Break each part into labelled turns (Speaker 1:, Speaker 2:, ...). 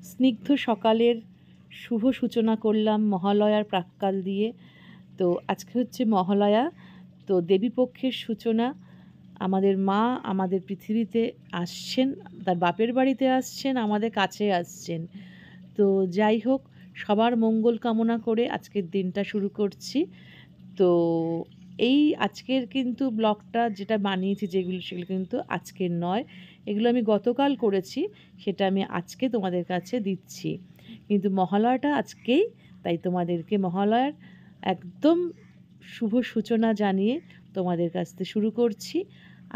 Speaker 1: স্নিগ্ধ সকালের শুভ সূচনা করলাম মহালয়ার প্রাক্কাল দিয়ে। তো আজকে হচ্ছে মহালয়া, তো দেবীপক্ষের সূচনা। আমাদের মা আমাদের পৃথিবীতে আসছেন, তার বাপের বাড়িতে আসছেন, আমাদের কাছে আসছেন। তো যাই হোক, সবার মঙ্গল কামনা করে আজকের দিনটা শুরু করছি। তো এই আজকের কিন্তু ব্লগটা যেটা বানিয়েছি সেগুলো কিন্তু আজকের নয়, এগুলো আমি গতকাল করেছি, সেটা আমি আজকে তোমাদের কাছে দিচ্ছি। কিন্তু মহালয়াটা আজকেই, তাই তোমাদেরকে মহালয়ার একদম শুভ সূচনা জানিয়ে তোমাদের কাছ থেকে শুরু করছি।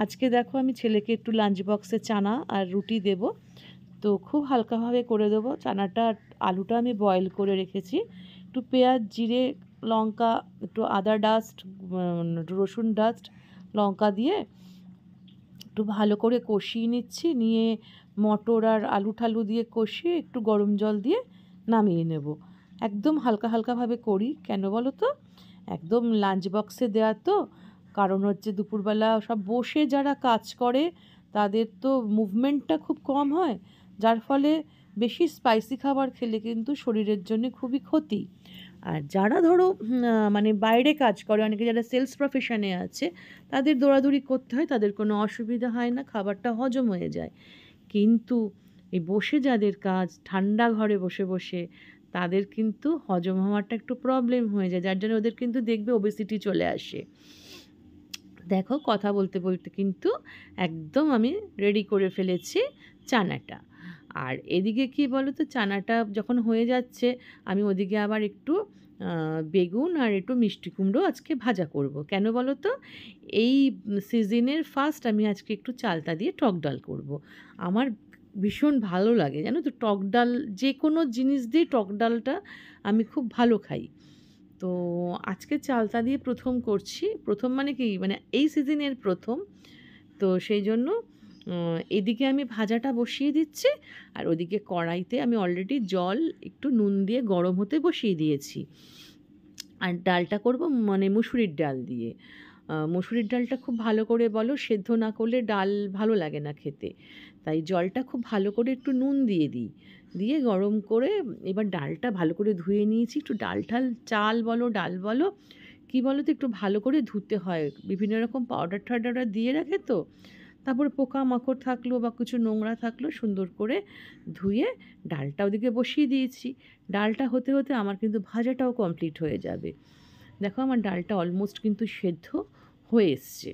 Speaker 1: আজকে দেখো আমি ছেলেকে একটু লাঞ্চ বক্সে চানা আর রুটি দেব। তো খুব হালকাভাবে করে দেবো চানাটা। আলুটা আমি বয়েল করে রেখেছি, একটু পেঁয়াজ, জিরে, লঙ্কা, একটু আদা ডাস্ট, রসুন ডাস্ট, লঙ্কা দিয়ে একটু ভালো করে কষিয়ে নিচ্ছি। নিয়ে মটর আর আলু ঠালু দিয়ে কষিয়ে একটু গরম জল দিয়ে নামিয়ে নেব। একদম হালকা হালকাভাবে করি, কেন বলো তো, একদম লাঞ্চ বক্সে দেওয়া তো। কারণ হচ্ছে দুপুরবেলা সব বসে যারা কাজ করে তাদের তো মুভমেন্টটা খুব কম হয়, যার ফলে বেশি স্পাইসি খাবার খেলে কিন্তু শরীরের জন্য খুবই ক্ষতি। আর যারা ধরো মানে বাইরে কাজ করে, অনেকে যারা সেলস প্রফেশনে আছে, তাদের দৌড়াদৌড়ি করতে হয়, তাদের কোনো অসুবিধা হয় না, খাবারটা হজম হয়ে যায়। কিন্তু এই বসে যাদের কাজ, ঠান্ডা ঘরে বসে বসে, তাদের কিন্তু হজম হওয়াটা একটু প্রবলেম হয়ে যায়, যার জন্য ওদের কিন্তু দেখবে ওবেসিটি চলে আসে। দেখো কথা বলতে বলতে কিন্তু একদম আমি রেডি করে ফেলেছি চানাটা। আর এদিকে কি বলো তো, চানাটা যখন হয়ে যাচ্ছে, আমি ওদিকে আবার একটু বেগুন আর একটু মিষ্টি কুমড়ো আজকে ভাজা করব। কেন বলো তো, এই সিজনের ফার্স্ট আমি আজকে একটু চালতা দিয়ে টক ডাল করব। আমার ভীষণ ভালো লাগে জানো তো টক ডাল, যে কোনো জিনিস দিয়ে টক ডালটা আমি খুব ভালো খাই। তো আজকে চালতা দিয়ে প্রথম করছি, প্রথম মানে কি, মানে এই সিজনের প্রথম। তো সেই জন্য এদিকে আমি ভাজাটা বসিয়ে দিচ্ছি, আর ওদিকে কড়াইতে আমি অলরেডি জল একটু নুন দিয়ে গরম হতে বসিয়ে দিয়েছি। আর ডালটা করব মানে মুসুরির ডাল দিয়ে। মুসুরির ডালটা খুব ভালো করে বলো, সেদ্ধ না করলে ডাল ভালো লাগে না খেতে। তাই জলটা খুব ভালো করে একটু নুন দিয়ে দিই, দিয়ে গরম করে এবার ডালটা ভালো করে ধুয়ে নিয়েছি। একটু ডাল চাল বলো ডাল বলো, কী বলো তো, একটু ভালো করে ধুতে হয়, বিভিন্ন রকম পাউডার টাউডার দিয়ে রাখে তো। তারপরে পোকামাকড় থাকলো বা কিছু নোংরা থাকলো, সুন্দর করে ধুয়ে ডালটা ওদিকে বসিয়ে দিয়েছি। ডালটা হতে হতে আমার কিন্তু ভাজাটাও কমপ্লিট হয়ে যাবে। দেখো আমার ডালটা অলমোস্ট কিন্তু সেদ্ধ হয়ে এসছে।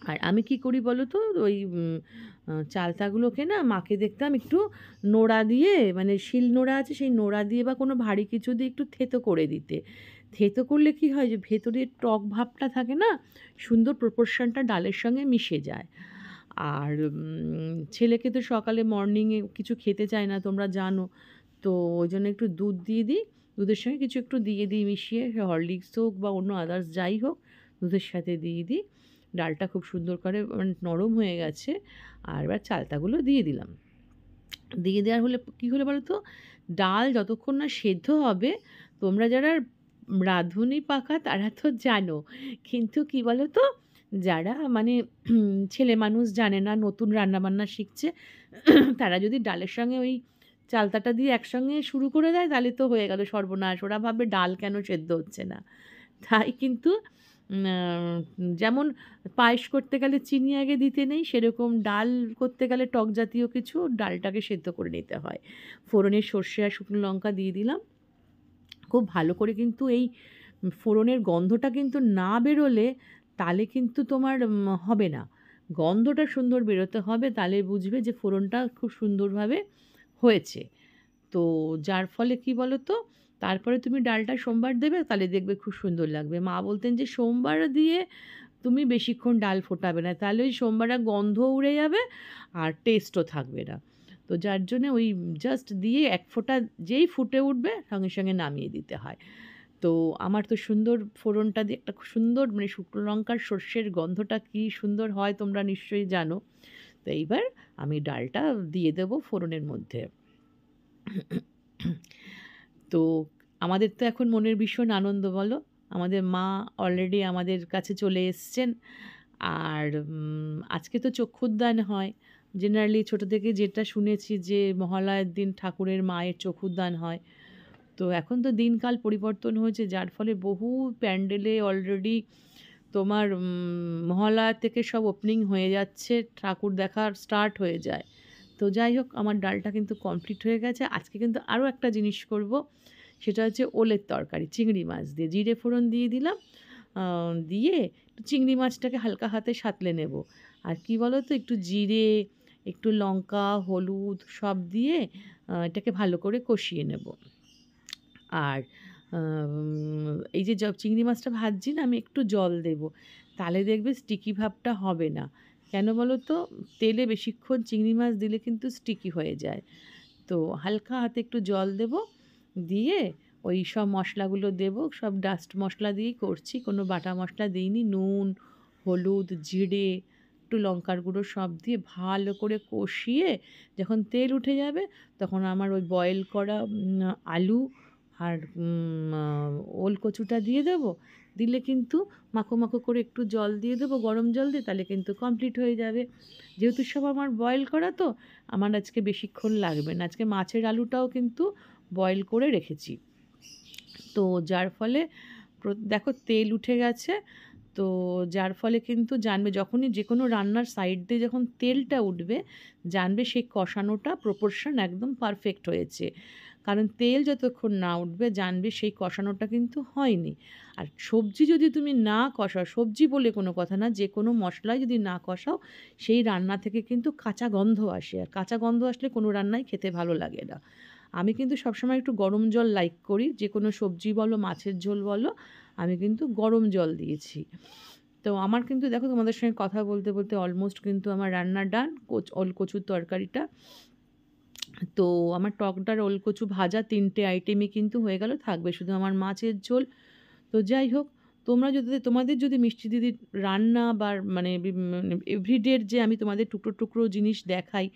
Speaker 1: আর আমি কি করি বলো তো, ওই চালতাগুলোকে না, মাকে দেখতাম একটু নোড়া দিয়ে, মানে শিল নোড়া আছে, সেই নোড়া দিয়ে বা কোনো ভারী কিছু দিয়ে একটু থেতো করে দিতে। থেতো করলে কি হয়, যে ভেতরে টক ভাবটা থাকে না, সুন্দর প্রপোর্শনটা ডালের সঙ্গে মিশে যায়। আর ছেলেকে তো সকালে মর্নিংয়ে কিছু খেতে চায় না, তোমরা জানো। তো ওই জন্য একটু দুধ দিয়ে দিই, দুধের সঙ্গে কিছু একটু দিয়ে দিই মিশিয়ে, হরলিক্স হোক বা অন্য আদার্স যাই হোক, দুধের সাথে দিয়ে দিই। ডালটা খুব সুন্দর করে মানে নরম হয়ে গেছে, আর এবার চালতাগুলো দিয়ে দিলাম। দিয়ে দেওয়ার হলে কী হলে বলো তো, ডাল যতক্ষণ না সেদ্ধ হবে, তোমরা যারা রাঁধুনি পাকা তারা তো জানো, কিন্তু কী বলো তো, যারা মানে ছেলে মানুষ জানে না, নতুন রান্নাবান্না শিখছে, তারা যদি ডালের সঙ্গে ওই চালতাটা দিয়ে একসঙ্গে শুরু করে দেয়, তাহলে তো হয়ে গেল সর্বনাশ। ওরা ভাববে ডাল কেন সেদ্ধ হচ্ছে না। তাই কিন্তু যেমন পায়েস করতে গেলে চিনি আগে দিতে নেই, সেরকম ডাল করতে গেলে টক জাতীয় কিছু ডালটাকে সেদ্ধ করে নিতে হয়। ফোড়নে সর্ষে আর শুকনো লঙ্কা দিয়ে দিলাম, খুব ভালো করে। কিন্তু এই ফোড়নের গন্ধটা কিন্তু না বেরোলে তাহলে কিন্তু তোমার হবে না। গন্ধটা সুন্দর বেরোতে হবে, তাহলে বুঝবে যে ফোড়নটা খুব সুন্দরভাবে হয়েছে। তো যার ফলে কি বলো তো, তারপরে তুমি ডালটা সোমবার দেবে, তাহলে দেখবে খুব সুন্দর লাগবে। মা বলতেন যে সোমবার দিয়ে তুমি বেশিক্ষণ ডাল ফোটাবে না, তাহলে ওই সোমবারে গন্ধ উড়ে যাবে আর টেস্টও থাকবে না। তো যার জন্যে ওই জাস্ট দিয়ে এক ফোঁটা যেই ফুটে উঠবে সঙ্গে সঙ্গে নামিয়ে দিতে হয়। তো আমার তো সুন্দর ফোড়নটা দিয়ে একটা খুব সুন্দর মানে শুকনো লঙ্কার সর্ষের গন্ধটা কী সুন্দর হয় তোমরা নিশ্চয়ই জানো। তো এইবার আমি ডালটা দিয়ে দেবো ফোড়নের মধ্যে। তো আমাদের তো এখন মনের ভীষণ আনন্দ বলো, আমাদের মা অলরেডি আমাদের কাছে চলে এসছেন। আর আজকে তো চক্ষুদান হয়, জেনারেলি ছোটো থেকে যেটা শুনেছি যে মহালয়ার দিন ঠাকুরের মায়ের চক্ষুদান হয়। তো এখন তো দিনকাল পরিবর্তন হয়েছে, যার ফলে বহু প্যান্ডেলে অলরেডি তোমার মহালয়া থেকে সব ওপেনিং হয়ে যাচ্ছে, ঠাকুর দেখা স্টার্ট হয়ে যায়। তো যাই হোক, আমার ডালটা কিন্তু কমপ্লিট হয়ে গেছে। আজকে কিন্তু আরও একটা জিনিস করব, সেটা হচ্ছে ওলের তরকারি, চিংড়ি মাছ দিয়ে জিরে ফোড়ন দিয়ে দিলাম। দিয়ে একটু চিংড়ি মাছটাকে হালকা হাতে সাঁতলে নেব। আর কি বলো তো, একটু জিরে, একটু লঙ্কা, হলুদ সব দিয়ে এটাকে ভালো করে কষিয়ে নেব। আর এই যে চিংড়ি মাছটা ভাজছি না, আমি একটু জল দেব, তাহলে দেখবে স্টিকি ভাবটা হবে না। কেন বলো তো, তেলে বেশিক্ষণ চিংড়ি মাছ দিলে কিন্তু স্টিকি হয়ে যায়। তো হালকা হাতে একটু জল দেব, দিয়ে ওই সব মশলাগুলো দেব, সব ডাস্ট মশলা দিয়েই করছি, কোনো বাটা মশলা দিইনি। নুন, হলুদ, জিরে, একটু লঙ্কার গুঁড়ো সব দিয়ে ভালো করে কষিয়ে যখন তেল উঠে যাবে, তখন আমার ওই বয়েল করা আলু আর ওল কচুটা দিয়ে দেবো। দিলে কিন্তু মাখো মাখো করে একটু জল দিয়ে দেবো, গরম জল দিয়ে, তাহলে কিন্তু কমপ্লিট হয়ে যাবে। যেহেতু সব আমার বয়েল করা, তো আমার আজকে বেশিক্ষণ লাগবে না। আজকে মাছের আলুটাও কিন্তু বয়েল করে রেখেছি। তো যার ফলে দেখো তেল উঠে গেছে। তো যার ফলে কিন্তু জানবে, যখনই যে কোনো রান্নার সাইড দিয়ে যখন তেলটা উঠবে, জানবে সেই কষানোটা প্রপোর্শন একদম পারফেক্ট হয়েছে। কারণ তেল যতক্ষণ না উঠবে, জানবে সেই কষানোটা কিন্তু হয়নি। আর সবজি যদি তুমি না কষাও, সবজি বলে কোনো কথা না, যে কোনো মশলাই যদি না কষাও, সেই রান্না থেকে কিন্তু কাঁচা গন্ধ আসে। আর কাঁচা গন্ধ আসলে কোনো রান্নাই খেতে ভালো লাগে না। আমি কিন্তু সবসময় একটু গরম জল লাইক করি, যে কোনো সবজি বলো, মাছের ঝোল বলো, আমি কিন্তু গরম জল দিয়েছি। তো আমার কিন্তু দেখো, তোমাদের সঙ্গে কথা বলতে বলতে অলমোস্ট কিন্তু আমার রান্না ডান। ওল কচুর তরকারিটা, তো আমার টক ডাল, ওল কচু ভাজা, 3টে আইটেমই কিন্তু হয়ে গেল। থাকবে শুধু আমার মাছের ঝোল। তো যাই হোক, তোমাদের যদি মিষ্টি দিদির রান্না বা মানে এভরিডের যে আমি তোমাদের টুকরো টুকরো জিনিস দেখাই,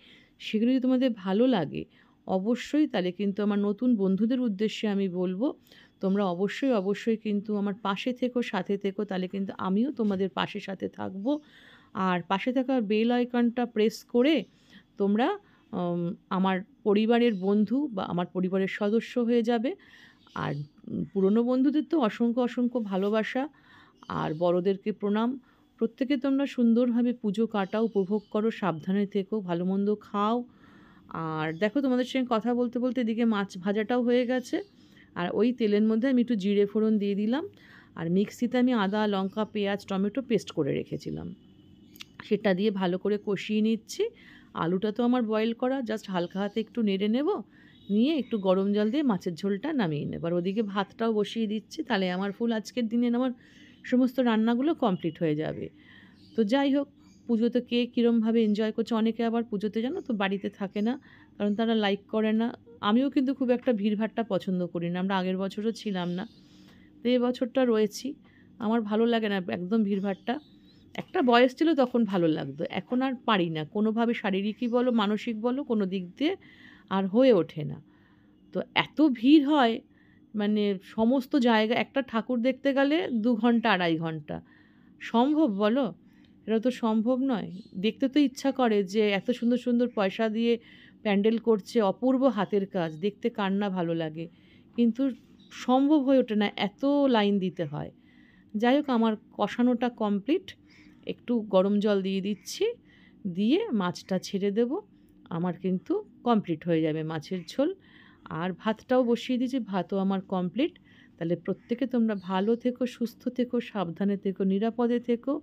Speaker 1: সেগুলো যদি তোমাদের ভালো লাগে, অবশ্যই তাহলে কিন্তু আমার নতুন বন্ধুদের উদ্দেশ্যে আমি বলবো, তোমরা অবশ্যই অবশ্যই কিন্তু আমার পাশে থেকো, সাথে থেকো, তাহলে কিন্তু আমিও তোমাদের পাশে সাথে থাকবো। আর পাশে থাকা বেল আইকনটা প্রেস করে তোমরা আমার পরিবারের বন্ধু বা আমার পরিবারের সদস্য হয়ে যাবে। আর পুরনো বন্ধুদের তো অসংখ্য অসংখ্য ভালোবাসা, আর বড়োদেরকে প্রণাম। প্রত্যেকে তোমরা সুন্দরভাবে পুজো কাটাও, উপভোগ করো, সাবধানে থেকো, ভালো মন্দ খাও। আর দেখো, তোমাদের সঙ্গে কথা বলতে বলতে এদিকে মাছ ভাজাটাও হয়ে গেছে। আর ওই তেলের মধ্যে আমি একটু জিরে ফোড়ন দিয়ে দিলাম। আর মিক্সিতে আমি আদা, লঙ্কা, পেঁয়াজ, টমেটো পেস্ট করে রেখেছিলাম, সেটা দিয়ে ভালো করে কষিয়ে নিচ্ছি। আলুটা তো আমার বয়েল করা, জাস্ট হালকা হাতে একটু নেড়ে নেব, নিয়ে একটু গরম জল দিয়ে মাছের ঝোলটা নামিয়ে নেব। আর ওদিকে ভাতটাও বসিয়ে দিচ্ছি, তাহলে আমার আজকের দিনে আমার সমস্ত রান্নাগুলো কমপ্লিট হয়ে যাবে। তো যাই হোক, পুজোতে কে কীরমভাবে এনজয় করছে, অনেকে আবার পুজোতে জানো তো বাড়িতে থাকে না, কারণ তারা লাইক করে না। আমিও কিন্তু খুব একটা ভিড়ভাট্টা পছন্দ করি না, আমরা আগের বছরও ছিলাম না, তো এবছরটা রয়েছি। আমার ভালো লাগে না একদম ভিড়ভাট্টা। একটা বয়স ছিল তখন ভালো লাগতো, এখন আর পারি না, কোনোভাবে শারীরিকই বলো, মানসিক বলো, কোনো দিক দিয়ে আর হয়ে ওঠে না। তো এত ভিড় হয়, মানে সমস্ত জায়গা, একটা ঠাকুর দেখতে গেলে 2 ঘন্টা 2.5 ঘন্টা। সম্ভব বলো? এটা তো সম্ভব নয়। দেখতে তো ইচ্ছা করে যে এত সুন্দর সুন্দর পয়সা দিয়ে প্যান্ডেল করছে, অপূর্ব হাতের কাজ, দেখতে কার না ভালো লাগে, কিন্তু সম্ভব হয়ে ওঠে না, এত লাইন দিতে হয়। যাই হোক, আমার কষানোটা কমপ্লিট। একটু গরম জল দিয়ে দিচ্ছি, দিয়ে মাছটা ছেড়ে দেব, আমার কিন্তু কমপ্লিট হয়ে যাবে মাছের ঝোল। আর ভাতটাও বসিয়ে দিয়েছি, ভাতও আমার কমপ্লিট। তাহলে প্রত্যেকে তোমরা ভালো থেকো, সুস্থ থেকো, সাবধানে থেকো, নিরাপদে থেকো,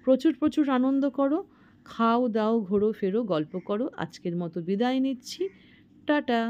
Speaker 1: প্রচুর প্রচুর আনন্দ করো, খাও দাও, ঘোরো ফেরো, গল্প করো। আজকের মতো বিদায় নিচ্ছি, টাটা।